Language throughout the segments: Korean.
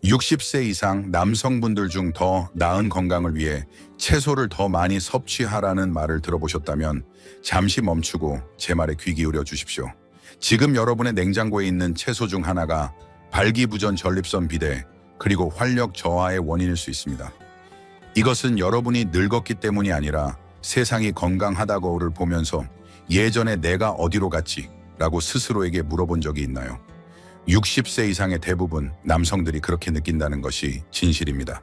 60세 이상 남성분들 중 더 나은 건강을 위해 채소를 더 많이 섭취하라는 말을 들어보셨다면 잠시 멈추고 제 말에 귀 기울여 주십시오. 지금 여러분의 냉장고에 있는 채소 중 하나가 발기부전 전립선 비대 그리고 활력 저하의 원인일 수 있습니다. 이것은 여러분이 늙었기 때문이 아니라 세상이 건강하다고를 보면서 예전에 내가 어디로 갔지? 라고 스스로에게 물어본 적이 있나요? 60세 이상의 대부분 남성들이 그렇게 느낀다는 것이 진실입니다.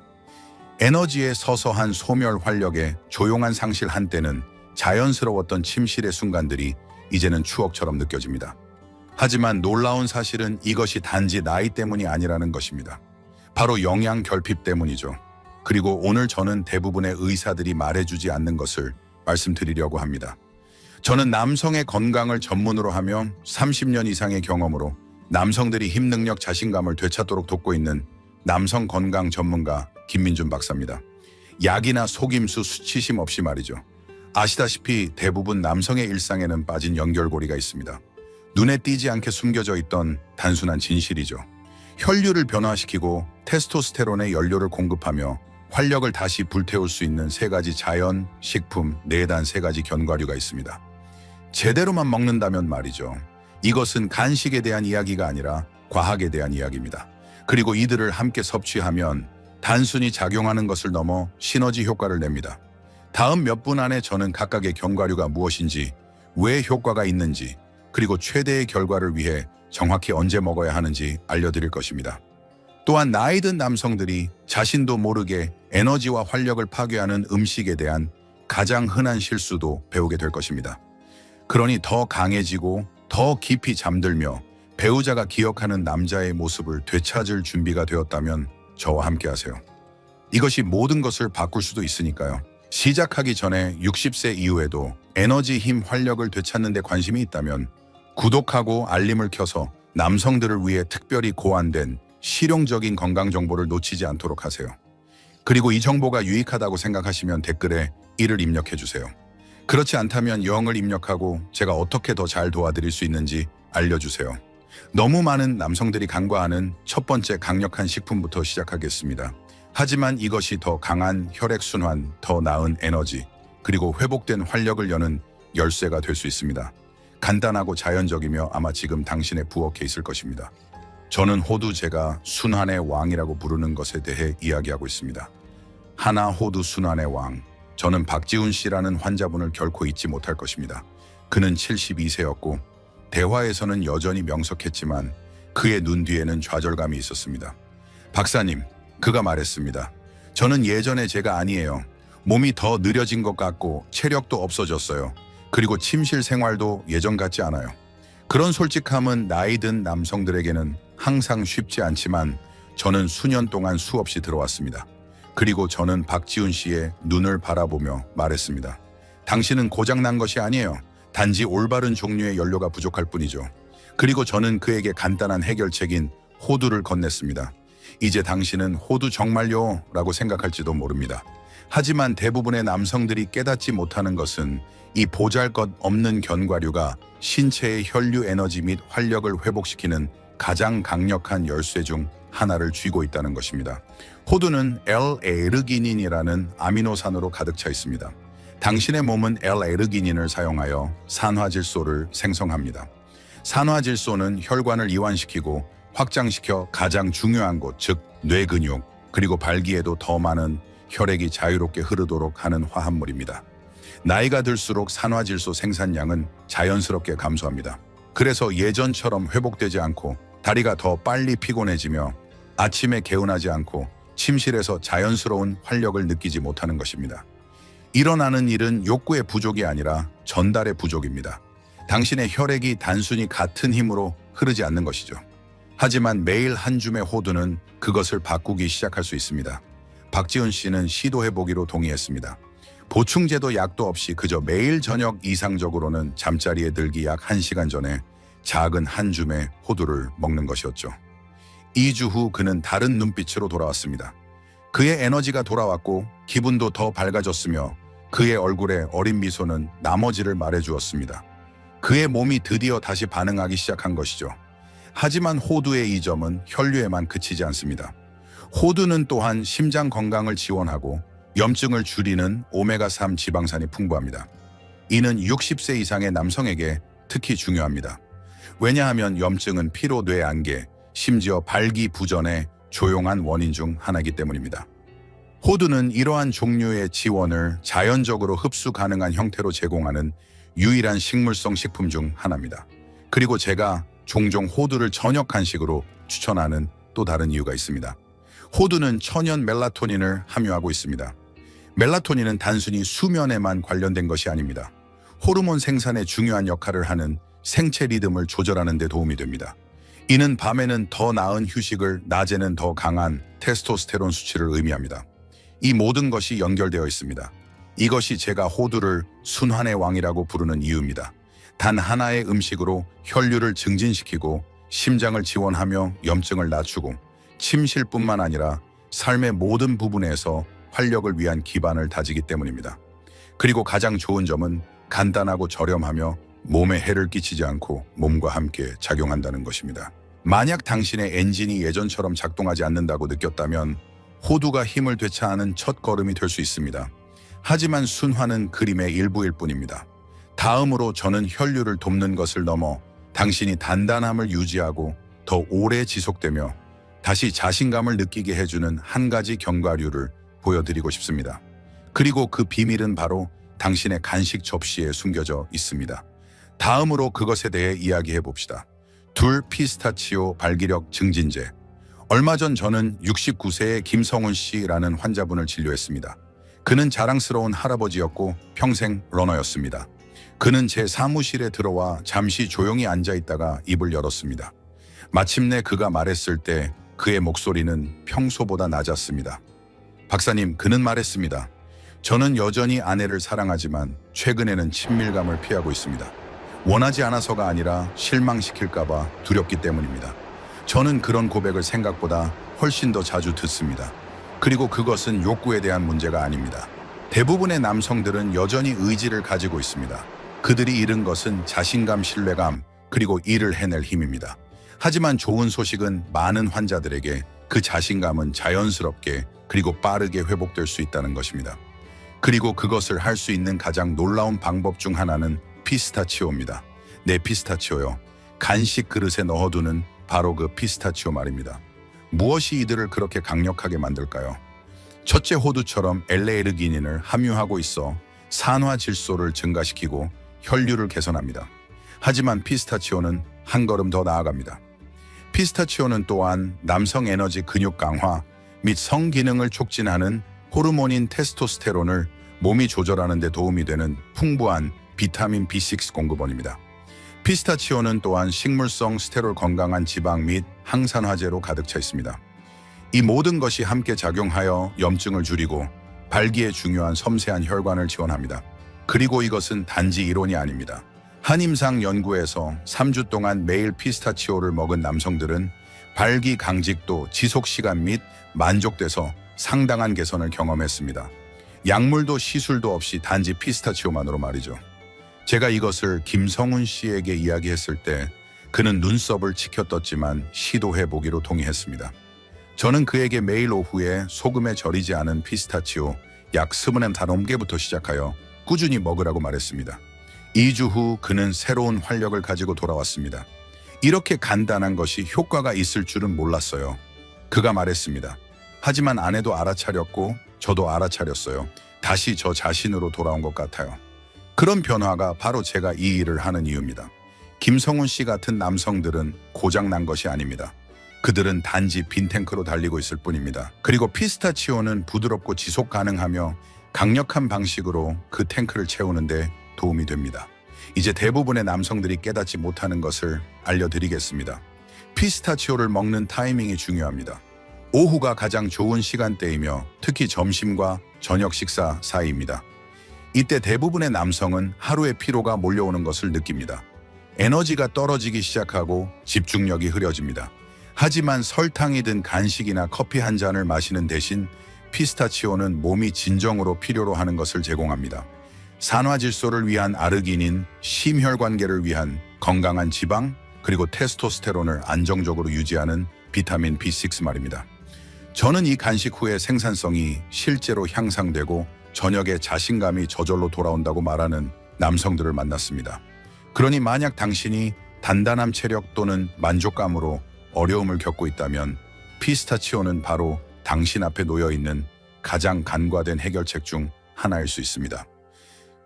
에너지의 서서한 소멸 활력에 조용한 상실 한때는 자연스러웠던 침실의 순간들이 이제는 추억처럼 느껴집니다. 하지만 놀라운 사실은 이것이 단지 나이 때문이 아니라는 것입니다. 바로 영양 결핍 때문이죠. 그리고 오늘 저는 대부분의 의사들이 말해주지 않는 것을 말씀드리려고 합니다. 저는 남성의 건강을 전문으로 하며 30년 이상의 경험으로 남성들이 힘, 능력, 자신감을 되찾도록 돕고 있는 남성 건강 전문가 김민준 박사입니다. 약이나 속임수, 수치심 없이 말이죠. 아시다시피 대부분 남성의 일상에는 빠진 연결고리가 있습니다. 눈에 띄지 않게 숨겨져 있던 단순한 진실이죠. 혈류를 변화시키고 테스토스테론의 연료를 공급하며 활력을 다시 불태울 수 있는 세 가지 자연, 식품, 내단 세 가지 견과류가 있습니다. 제대로만 먹는다면 말이죠. 이것은 간식에 대한 이야기가 아니라 과학에 대한 이야기입니다. 그리고 이들을 함께 섭취하면 단순히 작용하는 것을 넘어 시너지 효과를 냅니다. 다음 몇 분 안에 저는 각각의 견과류가 무엇인지, 왜 효과가 있는지, 그리고 최대의 결과를 위해 정확히 언제 먹어야 하는지 알려드릴 것입니다. 또한 나이 든 남성들이 자신도 모르게 에너지와 활력을 파괴하는 음식에 대한 가장 흔한 실수도 배우게 될 것입니다. 그러니 더 강해지고 더 깊이 잠들며 배우자가 기억하는 남자의 모습을 되찾을 준비가 되었다면 저와 함께 하세요. 이것이 모든 것을 바꿀 수도 있으니까요. 시작하기 전에 60세 이후에도 에너지, 힘, 활력을 되찾는 데 관심이 있다면 구독하고 알림을 켜서 남성들을 위해 특별히 고안된 실용적인 건강 정보를 놓치지 않도록 하세요. 그리고 이 정보가 유익하다고 생각하시면 댓글에 1을 입력해 주세요. 그렇지 않다면 0을 입력하고 제가 어떻게 더 잘 도와드릴 수 있는지 알려주세요. 너무 많은 남성들이 간과하는 첫 번째 강력한 식품부터 시작하겠습니다. 하지만 이것이 더 강한 혈액순환, 더 나은 에너지, 그리고 회복된 활력을 여는 열쇠가 될 수 있습니다. 간단하고 자연적이며 아마 지금 당신의 부엌에 있을 것입니다. 저는 호두, 제가 순환의 왕이라고 부르는 것에 대해 이야기하고 있습니다. 하나 호두 순환의 왕. 저는 박지훈 씨라는 환자분을 결코 잊지 못할 것입니다. 그는 72세였고 대화에서는 여전히 명석했지만 그의 눈 뒤에는 좌절감이 있었습니다. 박사님, 그가 말했습니다. 저는 예전에 제가 아니에요. 몸이 더 느려진 것 같고 체력도 없어졌어요. 그리고 침실 생활도 예전 같지 않아요. 그런 솔직함은 나이 든 남성들에게는 항상 쉽지 않지만 저는 수년 동안 수없이 들어왔습니다. 그리고 저는 박지훈 씨의 눈을 바라보며 말했습니다. 당신은 고장난 것이 아니에요. 단지 올바른 종류의 연료가 부족할 뿐이죠. 그리고 저는 그에게 간단한 해결책인 호두를 건넸습니다. 이제 당신은 호두 정말요? 라고 생각할지도 모릅니다. 하지만 대부분의 남성들이 깨닫지 못하는 것은 이 보잘것없는 견과류가 신체의 혈류 에너지 및 활력을 회복시키는 가장 강력한 열쇠 중 하나를 쥐고 있다는 것입니다. 호두는 L-에르기닌이라는 아미노산으로 가득 차 있습니다. 당신의 몸은 L-에르기닌을 사용하여 산화질소를 생성합니다. 산화질소는 혈관을 이완시키고 확장시켜 가장 중요한 곳, 즉 뇌근육, 그리고 발기에도 더 많은 혈액이 자유롭게 흐르도록 하는 화합물입니다. 나이가 들수록 산화질소 생산량은 자연스럽게 감소합니다. 그래서 예전처럼 회복되지 않고 다리가 더 빨리 피곤해지며 아침에 개운하지 않고 침실에서 자연스러운 활력을 느끼지 못하는 것입니다. 일어나는 일은 욕구의 부족이 아니라 전달의 부족입니다. 당신의 혈액이 단순히 같은 힘으로 흐르지 않는 것이죠. 하지만 매일 한 줌의 호두는 그것을 바꾸기 시작할 수 있습니다. 박지훈 씨는 시도해보기로 동의했습니다. 보충제도 약도 없이 그저 매일 저녁 이상적으로는 잠자리에 들기 약 1시간 전에 작은 한 줌의 호두를 먹는 것이었죠. 2주 후 그는 다른 눈빛으로 돌아왔습니다. 그의 에너지가 돌아왔고 기분도 더 밝아졌으며 그의 얼굴에 어린 미소는 나머지를 말해주었습니다. 그의 몸이 드디어 다시 반응하기 시작한 것이죠. 하지만 호두의 이 점은 혈류에만 그치지 않습니다. 호두는 또한 심장 건강을 지원하고 염증을 줄이는 오메가3 지방산이 풍부합니다. 이는 60세 이상의 남성에게 특히 중요합니다. 왜냐하면 염증은 피로, 뇌 안개, 심지어 발기부전의 조용한 원인 중 하나이기 때문입니다. 호두는 이러한 종류의 지원을 자연적으로 흡수 가능한 형태로 제공하는 유일한 식물성 식품 중 하나입니다. 그리고 제가 종종 호두를 저녁 간식으로 추천하는 또 다른 이유가 있습니다. 호두는 천연 멜라토닌을 함유하고 있습니다. 멜라토닌은 단순히 수면에만 관련된 것이 아닙니다. 호르몬 생산에 중요한 역할을 하는 생체 리듬을 조절하는 데 도움이 됩니다. 이는 밤에는 더 나은 휴식을, 낮에는 더 강한 테스토스테론 수치를 의미합니다. 이 모든 것이 연결되어 있습니다. 이것이 제가 호두를 순환의 왕이라고 부르는 이유입니다. 단 하나의 음식으로 혈류를 증진시키고 심장을 지원하며 염증을 낮추고 침실뿐만 아니라 삶의 모든 부분에서 활력을 위한 기반을 다지기 때문입니다. 그리고 가장 좋은 점은 간단하고 저렴하며 몸에 해를 끼치지 않고 몸과 함께 작용한다는 것입니다. 만약 당신의 엔진이 예전처럼 작동하지 않는다고 느꼈다면 호두가 힘을 되찾는 첫 걸음이 될 수 있습니다. 하지만 순환은 그림의 일부일 뿐입니다. 다음으로 저는 혈류를 돕는 것을 넘어 당신이 단단함을 유지하고 더 오래 지속되며 다시 자신감을 느끼게 해주는 한 가지 견과류를 보여드리고 싶습니다. 그리고 그 비밀은 바로 당신의 간식 접시에 숨겨져 있습니다. 다음으로 그것에 대해 이야기해 봅시다. 피스타치오 발기력 증진제. 얼마 전 저는 69세의 김성훈 씨라는 환자분을 진료했습니다. 그는 자랑스러운 할아버지였고 평생 러너였습니다. 그는 제 사무실에 들어와 잠시 조용히 앉아 있다가 입을 열었습니다. 마침내 그가 말했을 때 그의 목소리는 평소보다 낮았습니다. 박사님, 그는 말했습니다. 저는 여전히 아내를 사랑하지만 최근에는 친밀감을 피하고 있습니다. 원하지 않아서가 아니라 실망시킬까봐 두렵기 때문입니다. 저는 그런 고백을 생각보다 훨씬 더 자주 듣습니다. 그리고 그것은 욕구에 대한 문제가 아닙니다. 대부분의 남성들은 여전히 의지를 가지고 있습니다. 그들이 잃은 것은 자신감, 신뢰감, 그리고 일을 해낼 힘입니다. 하지만 좋은 소식은 많은 환자들에게 그 자신감은 자연스럽게 그리고 빠르게 회복될 수 있다는 것입니다. 그리고 그것을 할 수 있는 가장 놀라운 방법 중 하나는 피스타치오입니다. 네, 피스타치오요. 간식 그릇에 넣어두는 바로 그 피스타치오 말입니다. 무엇이 이들을 그렇게 강력하게 만들까요? 첫째, 호두처럼 L-아르기닌을 함유하고 있어 산화 질소를 증가시키고 혈류를 개선합니다. 하지만 피스타치오는 한 걸음 더 나아갑니다. 피스타치오는 또한 남성 에너지 근육 강화 및 성기능을 촉진하는 호르몬인 테스토스테론을 몸이 조절하는 데 도움이 되는 풍부한 비타민 B6 공급원입니다. 피스타치오는 또한 식물성 스테롤, 건강한 지방 및 항산화제로 가득 차 있습니다. 이 모든 것이 함께 작용하여 염증을 줄이고 발기에 중요한 섬세한 혈관을 지원합니다. 그리고 이것은 단지 이론이 아닙니다. 한임상 연구에서 3주 동안 매일 피스타치오를 먹은 남성들은 발기 강직도, 지속시간 및 만족도에서 상당한 개선을 경험했습니다. 약물도 시술도 없이 단지 피스타치오만으로 말이죠. 제가 이것을 김성훈 씨에게 이야기했을 때 그는 눈썹을 치켜떴지만 시도해보기로 동의했습니다. 저는 그에게 매일 오후에 소금에 절이지 않은 피스타치오 약 25개부터 시작하여 꾸준히 먹으라고 말했습니다. 2주 후 그는 새로운 활력을 가지고 돌아왔습니다. 이렇게 간단한 것이 효과가 있을 줄은 몰랐어요. 그가 말했습니다. 하지만 아내도 알아차렸고 저도 알아차렸어요. 다시 저 자신으로 돌아온 것 같아요. 그런 변화가 바로 제가 이 일을 하는 이유입니다. 김성훈 씨 같은 남성들은 고장난 것이 아닙니다. 그들은 단지 빈 탱크로 달리고 있을 뿐입니다. 그리고 피스타치오는 부드럽고 지속 가능하며 강력한 방식으로 그 탱크를 채우는데 도움이 됩니다. 이제 대부분의 남성들이 깨닫지 못하는 것을 알려드리겠습니다. 피스타치오를 먹는 타이밍이 중요합니다. 오후가 가장 좋은 시간대이며 특히 점심과 저녁 식사 사이입니다. 이때 대부분의 남성은 하루의 피로가 몰려오는 것을 느낍니다. 에너지가 떨어지기 시작하고 집중력이 흐려집니다. 하지만 설탕이 든 간식이나 커피 한 잔을 마시는 대신 피스타치오는 몸이 진정으로 필요로 하는 것을 제공합니다. 산화질소를 위한 아르기닌, 심혈관계를 위한 건강한 지방, 그리고 테스토스테론을 안정적으로 유지하는 비타민 B6 말입니다. 저는 이 간식 후에 생산성이 실제로 향상되고 저녁에 자신감이 저절로 돌아온다고 말하는 남성들을 만났습니다. 그러니 만약 당신이 단단함 체력 또는 만족감으로 어려움을 겪고 있다면 피스타치오는 바로 당신 앞에 놓여 있는 가장 간과된 해결책 중 하나일 수 있습니다.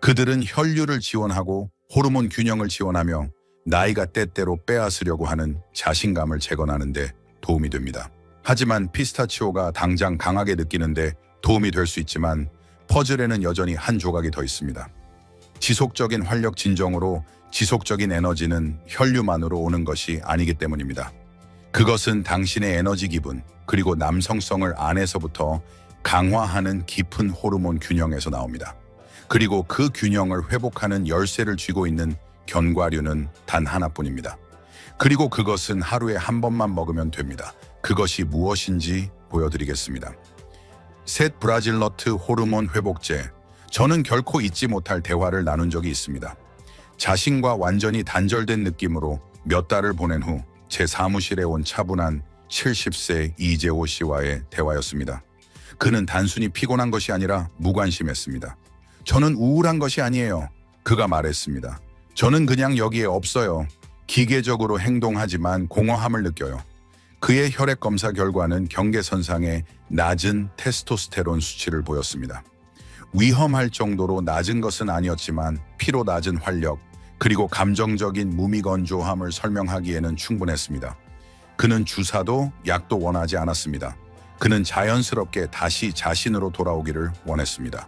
그들은 혈류를 지원하고 호르몬 균형을 지원하며 나이가 때때로 빼앗으려고 하는 자신감을 재건하는 데 도움이 됩니다. 하지만 피스타치오가 당장 강하게 느끼는데 도움이 될 수 있지만 퍼즐에는 여전히 한 조각이 더 있습니다. 지속적인 활력 진정으로 지속적인 에너지는 혈류만으로 오는 것이 아니기 때문입니다. 그것은 당신의 에너지 기분 그리고 남성성을 안에서부터 강화하는 깊은 호르몬 균형에서 나옵니다. 그리고 그 균형을 회복하는 열쇠를 쥐고 있는 견과류는 단 하나뿐입니다. 그리고 그것은 하루에 한 번만 먹으면 됩니다. 그것이 무엇인지 보여드리겠습니다. 셋 브라질너트 호르몬 회복제. 저는 결코 잊지 못할 대화를 나눈 적이 있습니다. 자신과 완전히 단절된 느낌으로 몇 달을 보낸 후 제 사무실에 온 차분한 70세 이재호 씨와의 대화였습니다. 그는 단순히 피곤한 것이 아니라 무관심했습니다. 저는 우울한 것이 아니에요. 그가 말했습니다. 저는 그냥 여기에 없어요. 기계적으로 행동하지만 공허함을 느껴요. 그의 혈액 검사 결과는 경계선상의 낮은 테스토스테론 수치를 보였습니다. 위험할 정도로 낮은 것은 아니었지만 피로 낮은 활력, 그리고 감정적인 무미건조함을 설명하기에는 충분했습니다. 그는 주사도 약도 원하지 않았습니다. 그는 자연스럽게 다시 자신으로 돌아오기를 원했습니다.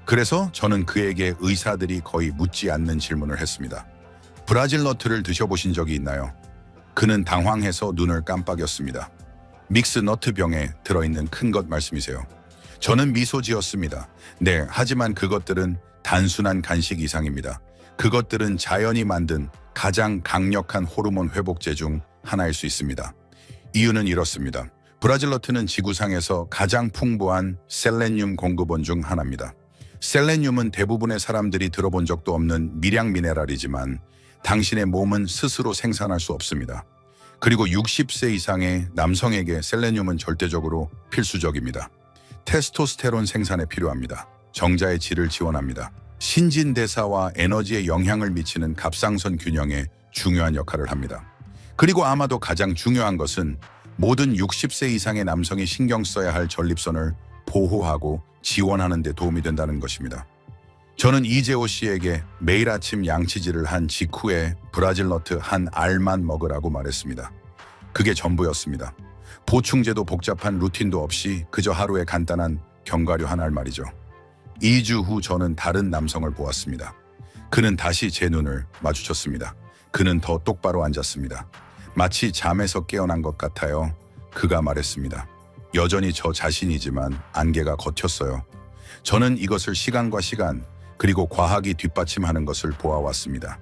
그래서 저는 그에게 의사들이 거의 묻지 않는 질문을 했습니다. 브라질너트를 드셔보신 적이 있나요? 그는 당황해서 눈을 깜빡였습니다. 믹스너트 병에 들어있는 큰 것 말씀이세요? 저는 미소 지었습니다. 네, 하지만 그것들은 단순한 간식 이상입니다. 그것들은 자연이 만든 가장 강력한 호르몬 회복제 중 하나일 수 있습니다. 이유는 이렇습니다. 브라질너트는 지구상에서 가장 풍부한 셀레늄 공급원 중 하나입니다. 셀레늄은 대부분의 사람들이 들어본 적도 없는 미량 미네랄이지만 당신의 몸은 스스로 생산할 수 없습니다. 그리고 60세 이상의 남성에게 셀레늄은 절대적으로 필수적입니다. 테스토스테론 생산에 필요합니다. 정자의 질을 지원합니다. 신진대사와 에너지에 영향을 미치는 갑상선 균형에 중요한 역할을 합니다. 그리고 아마도 가장 중요한 것은 모든 60세 이상의 남성이 신경 써야 할 전립선을 보호하고 지원하는 데 도움이 된다는 것입니다. 저는 이재호 씨에게 매일 아침 양치질을 한 직후에 브라질너트 한 알만 먹으라고 말했습니다. 그게 전부였습니다. 보충제도 복잡한 루틴도 없이 그저 하루에 간단한 견과류 한 알 말이죠. 2주 후 저는 다른 남성을 보았습니다. 그는 다시 제 눈을 마주쳤습니다. 그는 더 똑바로 앉았습니다. 마치 잠에서 깨어난 것 같아요. 그가 말했습니다. 여전히 저 자신이지만 안개가 걷혔어요. 저는 이것을 시간과 시간 그리고 과학이 뒷받침하는 것을 보아왔습니다.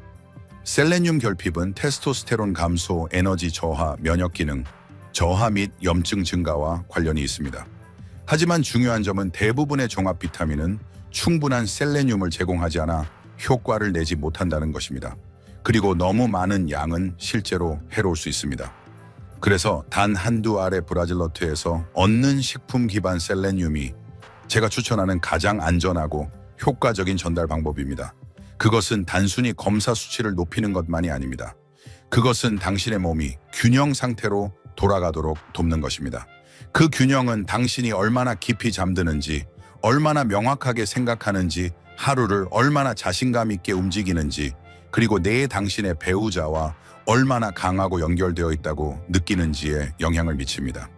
셀레늄 결핍은 테스토스테론 감소, 에너지 저하, 면역 기능 저하 및 염증 증가와 관련이 있습니다. 하지만 중요한 점은 대부분의 종합 비타민은 충분한 셀레늄을 제공하지 않아 효과를 내지 못한다는 것입니다. 그리고 너무 많은 양은 실제로 해로울 수 있습니다. 그래서 단 한두 알의 브라질너트에서 얻는 식품 기반 셀레늄이 제가 추천하는 가장 안전하고 효과적인 전달 방법입니다. 그것은 단순히 검사 수치를 높이는 것만이 아닙니다. 그것은 당신의 몸이 균형 상태로 돌아가도록 돕는 것입니다. 그 균형은 당신이 얼마나 깊이 잠드는지, 얼마나 명확하게 생각하는지, 하루를 얼마나 자신감 있게 움직이는지, 그리고 내 당신의 배우자와 얼마나 강하고 연결되어 있다고 느끼는지에 영향을 미칩니다.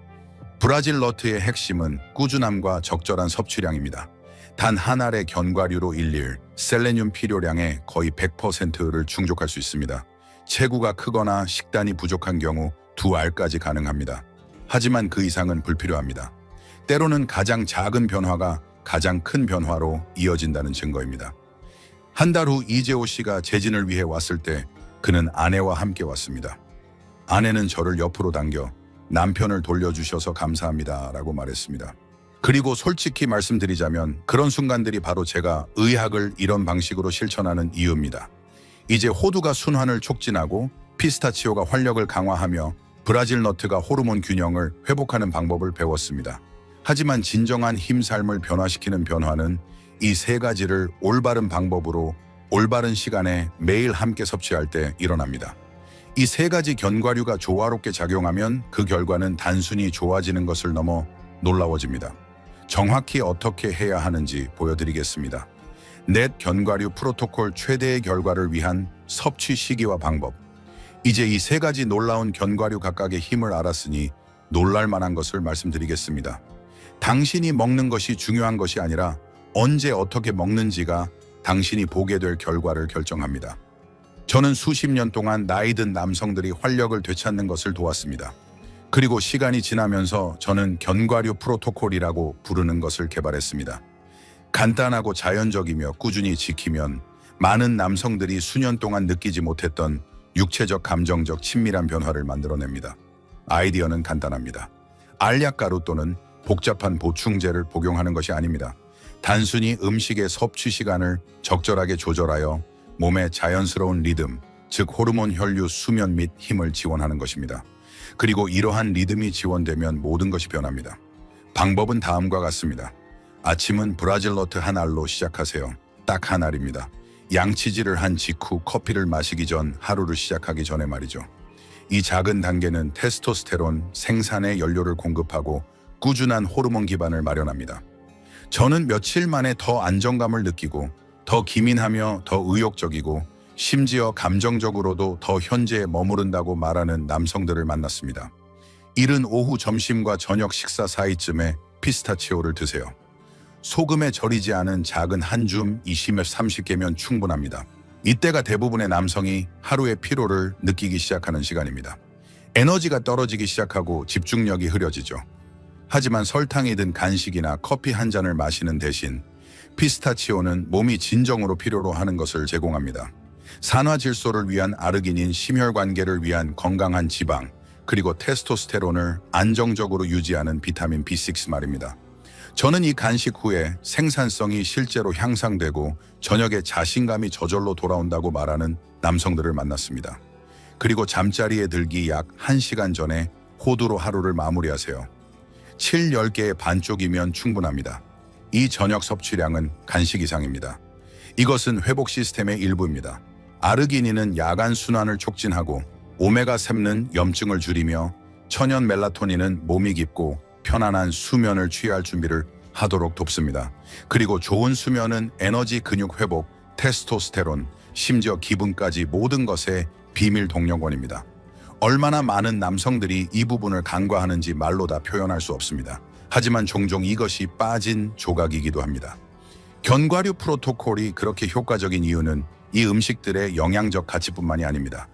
브라질너트의 핵심은 꾸준함과 적절한 섭취량입니다. 단 한 알의 견과류로 일일 셀레늄 필요량의 거의 100%를 충족할 수 있습니다. 체구가 크거나 식단이 부족한 경우 2알까지 가능합니다. 하지만 그 이상은 불필요합니다. 때로는 가장 작은 변화가 가장 큰 변화로 이어진다는 증거입니다. 한 달 후 이재호 씨가 재진을 위해 왔을 때 그는 아내와 함께 왔습니다. 아내는 저를 옆으로 당겨 남편을 돌려주셔서 감사합니다 라고 말했습니다. 그리고 솔직히 말씀드리자면 그런 순간들이 바로 제가 의학을 이런 방식으로 실천하는 이유입니다. 이제 호두가 순환을 촉진하고 피스타치오가 활력을 강화하며 브라질 너트가 호르몬 균형을 회복하는 방법을 배웠습니다. 하지만 진정한 힘 삶을 변화시키는 변화는 이 세 가지를 올바른 방법으로 올바른 시간에 매일 함께 섭취할 때 일어납니다. 이 세 가지 견과류가 조화롭게 작용하면 그 결과는 단순히 좋아지는 것을 넘어 놀라워집니다. 정확히 어떻게 해야 하는지 보여드리겠습니다. 넷 견과류 프로토콜 최대의 결과를 위한 섭취 시기와 방법. 이제 이 세 가지 놀라운 견과류 각각의 힘을 알았으니 놀랄 만한 것을 말씀드리겠습니다. 당신이 먹는 것이 중요한 것이 아니라 언제 어떻게 먹는지가 당신이 보게 될 결과를 결정합니다. 저는 수십 년 동안 나이 든 남성들이 활력을 되찾는 것을 도왔습니다. 그리고 시간이 지나면서 저는 견과류 프로토콜이라고 부르는 것을 개발했습니다. 간단하고 자연적이며 꾸준히 지키면 많은 남성들이 수년 동안 느끼지 못했던 육체적 감정적 친밀한 변화를 만들어냅니다. 아이디어는 간단합니다. 알약가루 또는 복잡한 보충제를 복용하는 것이 아닙니다. 단순히 음식의 섭취 시간을 적절하게 조절하여 몸의 자연스러운 리듬, 즉 호르몬 혈류 수면 및 힘을 지원하는 것입니다. 그리고 이러한 리듬이 지원되면 모든 것이 변합니다. 방법은 다음과 같습니다. 아침은 브라질 너트 한 알로 시작하세요. 딱 한 알입니다. 양치질을 한 직후 커피를 마시기 전 하루를 시작하기 전에 말이죠. 이 작은 단계는 테스토스테론 생산의 연료를 공급하고 꾸준한 호르몬 기반을 마련합니다. 저는 며칠 만에 더 안정감을 느끼고 더 기민하며 더 의욕적이고 심지어 감정적으로도 더 현재에 머무른다고 말하는 남성들을 만났습니다. 이른 오후 점심과 저녁 식사 사이쯤에 피스타치오를 드세요. 소금에 절이지 않은 작은 한 줌 20몇 30개면 충분합니다. 이때가 대부분의 남성이 하루의 피로를 느끼기 시작하는 시간입니다. 에너지가 떨어지기 시작하고 집중력이 흐려지죠. 하지만 설탕이 든 간식이나 커피 한 잔을 마시는 대신 피스타치오는 몸이 진정으로 필요로 하는 것을 제공합니다. 산화질소를 위한 아르기닌, 심혈관계를 위한 건강한 지방, 그리고 테스토스테론을 안정적으로 유지하는 비타민 B6 말입니다. 저는 이 간식 후에 생산성이 실제로 향상되고 저녁에 자신감이 저절로 돌아온다고 말하는 남성들을 만났습니다. 그리고 잠자리에 들기 약 1시간 전에 호두로 하루를 마무리하세요. 7-10개의 반쪽이면 충분합니다. 이 저녁 섭취량은 간식 이상입니다. 이것은 회복 시스템의 일부입니다. 아르기닌은 야간 순환을 촉진하고 오메가3는 염증을 줄이며 천연 멜라토닌은 몸이 깊고 편안한 수면을 취할 준비를 하도록 돕습니다. 그리고 좋은 수면은 에너지 근육 회복, 테스토스테론, 심지어 기분까지 모든 것의 비밀 동력원입니다. 얼마나 많은 남성들이 이 부분을 간과하는지 말로 다 표현할 수 없습니다. 하지만 종종 이것이 빠진 조각이기도 합니다. 견과류 프로토콜이 그렇게 효과적인 이유는 이 음식들의 영양적 가치뿐만이 아닙니다.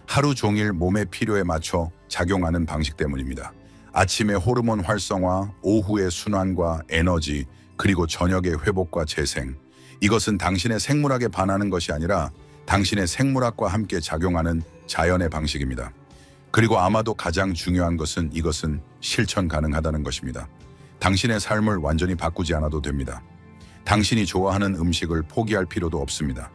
하루 종일 몸의 필요에 맞춰 작용하는 방식 때문입니다. 아침의 호르몬 활성화, 오후의 순환과 에너지, 그리고 저녁의 회복과 재생. 이것은 당신의 생물학에 반하는 것이 아니라 당신의 생물학과 함께 작용하는 자연의 방식입니다. 그리고 아마도 가장 중요한 것은 이것은 실천 가능하다는 것입니다. 당신의 삶을 완전히 바꾸지 않아도 됩니다. 당신이 좋아하는 음식을 포기할 필요도 없습니다.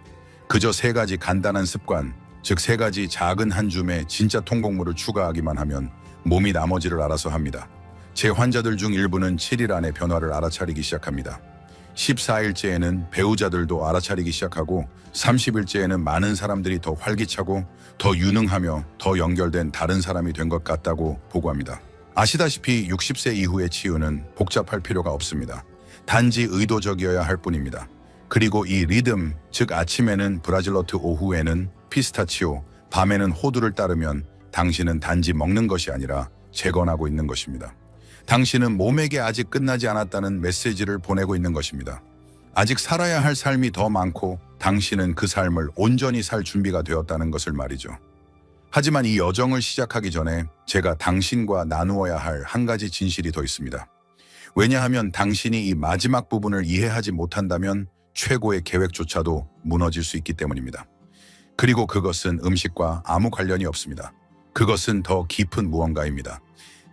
그저 3가지 간단한 습관, 즉 3가지 작은 한 줌의 진짜 통곡물을 추가하기만 하면 몸이 나머지를 알아서 합니다. 제 환자들 중 일부는 7일 안에 변화를 알아차리기 시작합니다. 14일째에는 배우자들도 알아차리기 시작하고 30일째에는 많은 사람들이 더 활기차고 더 유능하며 더 연결된 다른 사람이 된 것 같다고 보고합니다. 아시다시피 60세 이후의 치유는 복잡할 필요가 없습니다. 단지 의도적이어야 할 뿐입니다. 그리고 이 리듬, 즉 아침에는 브라질 너트, 오후에는 피스타치오, 밤에는 호두를 따르면 당신은 단지 먹는 것이 아니라 재건하고 있는 것입니다. 당신은 몸에게 아직 끝나지 않았다는 메시지를 보내고 있는 것입니다. 아직 살아야 할 삶이 더 많고 당신은 그 삶을 온전히 살 준비가 되었다는 것을 말이죠. 하지만 이 여정을 시작하기 전에 제가 당신과 나누어야 할 한 가지 진실이 더 있습니다. 왜냐하면 당신이 이 마지막 부분을 이해하지 못한다면 최고의 계획조차도 무너질 수 있기 때문입니다. 그리고 그것은 음식과 아무 관련이 없습니다. 그것은 더 깊은 무언가입니다.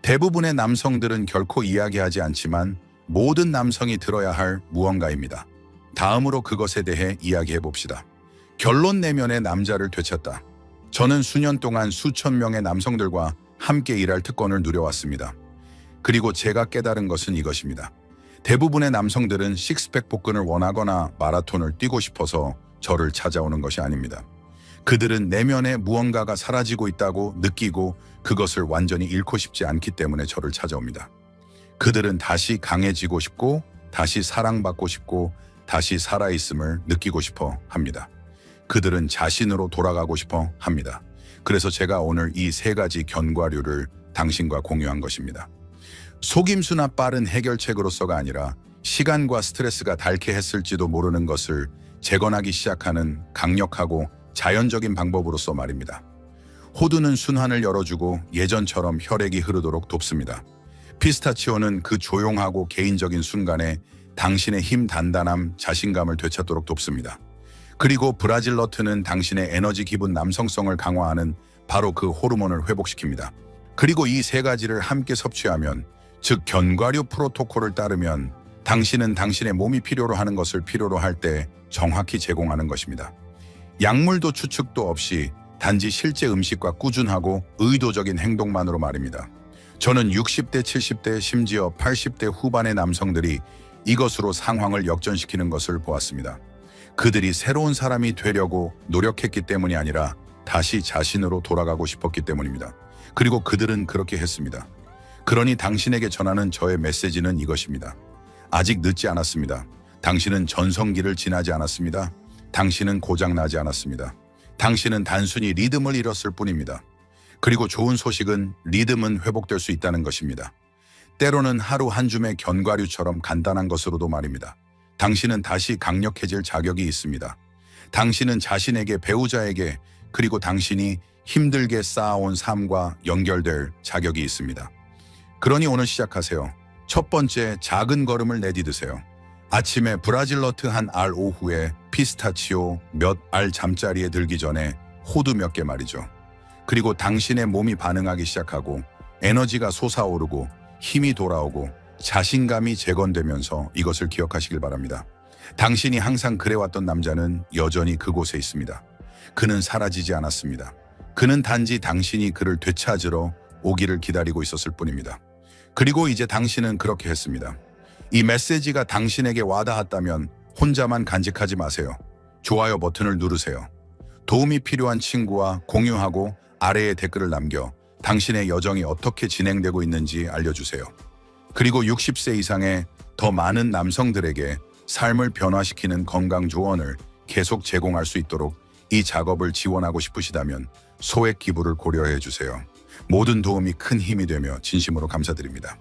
대부분의 남성들은 결코 이야기하지 않지만 모든 남성이 들어야 할 무언가입니다. 다음으로 그것에 대해 이야기해 봅시다. 결론 내면의 남자를 되찾다. 저는 수년 동안 수천 명의 남성들과 함께 일할 특권을 누려왔습니다. 그리고 제가 깨달은 것은 이것입니다. 대부분의 남성들은 식스팩 복근을 원하거나 마라톤을 뛰고 싶어서 저를 찾아오는 것이 아닙니다. 그들은 내면에 무언가가 사라지고 있다고 느끼고 그것을 완전히 잃고 싶지 않기 때문에 저를 찾아옵니다. 그들은 다시 강해지고 싶고 다시 사랑받고 싶고 다시 살아있음을 느끼고 싶어 합니다. 그들은 자신으로 돌아가고 싶어 합니다. 그래서 제가 오늘 이 세 가지 견과류를 당신과 공유한 것입니다. 속임수나 빠른 해결책으로서가 아니라 시간과 스트레스가 닳게 했을지도 모르는 것을 재건하기 시작하는 강력하고 자연적인 방법으로서 말입니다. 호두는 순환을 열어주고 예전처럼 혈액이 흐르도록 돕습니다. 피스타치오는 그 조용하고 개인적인 순간에 당신의 힘, 단단함, 자신감을 되찾도록 돕습니다. 그리고 브라질 너트는 당신의 에너지 기분, 남성성을 강화하는 바로 그 호르몬을 회복시킵니다. 그리고 이 세 가지를 함께 섭취하면, 즉 견과류 프로토콜을 따르면 당신은 당신의 몸이 필요로 하는 것을 필요로 할 때 정확히 제공하는 것입니다. 약물도 추측도 없이 단지 실제 음식과 꾸준하고 의도적인 행동만으로 말입니다. 저는 60대, 70대, 심지어 80대 후반의 남성들이 이것으로 상황을 역전시키는 것을 보았습니다. 그들이 새로운 사람이 되려고 노력했기 때문이 아니라 다시 자신으로 돌아가고 싶었기 때문입니다. 그리고 그들은 그렇게 했습니다. 그러니 당신에게 전하는 저의 메시지는 이것입니다. 아직 늦지 않았습니다. 당신은 전성기를 지나지 않았습니다. 당신은 고장나지 않았습니다. 당신은 단순히 리듬을 잃었을 뿐입니다. 그리고 좋은 소식은 리듬은 회복될 수 있다는 것입니다. 때로는 하루 한 줌의 견과류처럼 간단한 것으로도 말입니다. 당신은 다시 강력해질 자격이 있습니다. 당신은 자신에게, 배우자에게, 그리고 당신이 힘들게 쌓아온 삶과 연결될 자격이 있습니다. 그러니 오늘 시작하세요. 첫 번째, 작은 걸음을 내디드세요. 아침에 브라질 너트 한 알, 오후에 피스타치오 몇 알 잠자리에 들기 전에 호두 몇 개 말이죠. 그리고 당신의 몸이 반응하기 시작하고 에너지가 솟아오르고 힘이 돌아오고 자신감이 재건되면서 이것을 기억하시길 바랍니다. 당신이 항상 그래왔던 남자는 여전히 그곳에 있습니다. 그는 사라지지 않았습니다. 그는 단지 당신이 그를 되찾으러 오기를 기다리고 있었을 뿐입니다. 그리고 이제 당신은 그렇게 했습니다. 이 메시지가 당신에게 와닿았다면 혼자만 간직하지 마세요. 좋아요 버튼을 누르세요. 도움이 필요한 친구와 공유하고 아래에 댓글을 남겨 당신의 여정이 어떻게 진행되고 있는지 알려주세요. 그리고 60세 이상의 더 많은 남성들에게 삶을 변화시키는 건강 조언을 계속 제공할 수 있도록 이 작업을 지원하고 싶으시다면 소액 기부를 고려해 주세요. 모든 도움이 큰 힘이 되며 진심으로 감사드립니다.